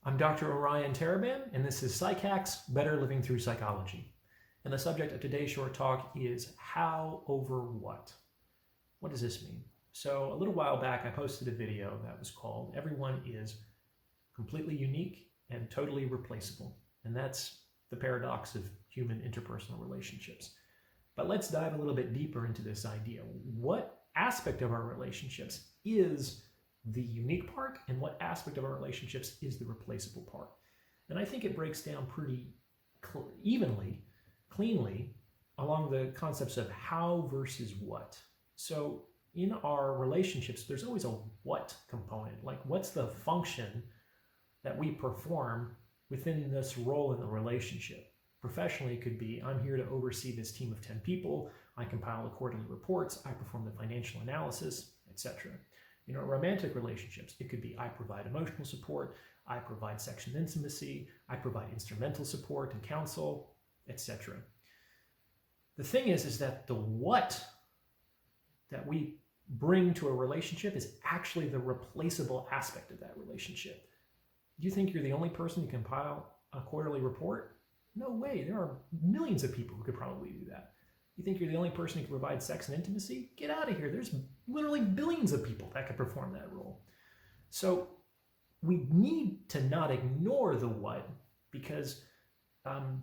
I'm Dr. Orion Taraban, and this is PsycHacks, Better Living Through Psychology. And the subject of today's short talk is how over what? What does this mean? So a little while back, I posted a video that was called Everyone is Completely Unique and Totally Replaceable. And that's the paradox of human interpersonal relationships. But let's dive a little bit deeper into this idea. What aspect of our relationships is the unique part, and what aspect of our relationships is the replaceable part? And I think it breaks down pretty evenly, cleanly, along the concepts of how versus what. So in our relationships, there's always a what component, like what's the function that we perform within this role in the relationship. Professionally, it could be, I'm here to oversee this team of 10 people, I compile the quarterly reports, I perform the financial analysis, etc. In our romantic relationships, it could be, I provide emotional support, I provide sex and intimacy, I provide instrumental support and counsel, etc. The thing is that the what that we bring to a relationship is actually the replaceable aspect of that relationship. Do you think you're the only person who can compile a quarterly report? No way. There are millions of people who could probably do that. You think you're the only person who can provide sex and intimacy? Get out of here. There's literally billions of people that could perform that role. So we need to not ignore the what, because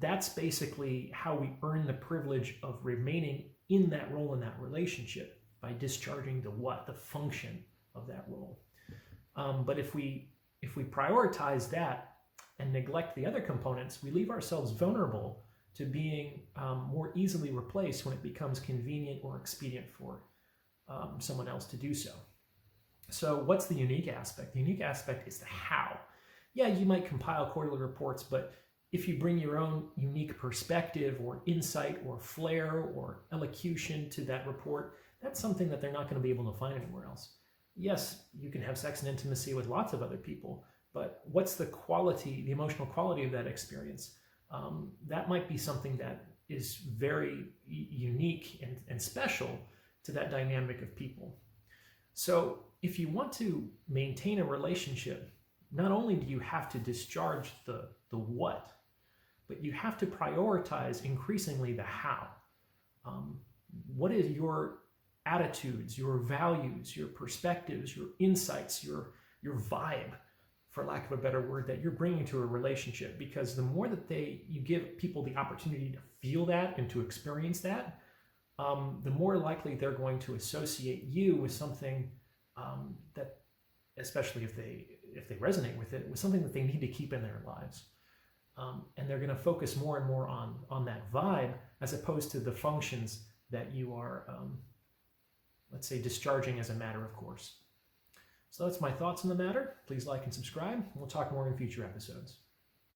that's basically how we earn the privilege of remaining in that role in that relationship, by discharging the what, the function of that role. But if we prioritize that and neglect the other components, we leave ourselves vulnerable to being more easily replaced when it becomes convenient or expedient for someone else to do so. So what's the unique aspect? The unique aspect is the how. Yeah, you might compile quarterly reports, but if you bring your own unique perspective or insight or flair or elocution to that report, that's something that they're not going to be able to find anywhere else. Yes, you can have sex and intimacy with lots of other people, but what's the quality, the emotional quality of that experience? That might be something that is very unique and special to that dynamic of people. So if you want to maintain a relationship, not only do you have to discharge the what, but you have to prioritize increasingly the how. What is your attitudes, your values, your perspectives, your insights, your vibe, for lack of a better word, that you're bringing to a relationship? Because the more that you give people the opportunity to feel that and to experience that, the more likely they're going to associate you with something that, especially if they resonate with it, with something that they need to keep in their lives. And they're going to focus more and more on that vibe, as opposed to the functions that you are, let's say, discharging as a matter of course. So that's my thoughts on the matter. Please like and subscribe. We'll talk more in future episodes.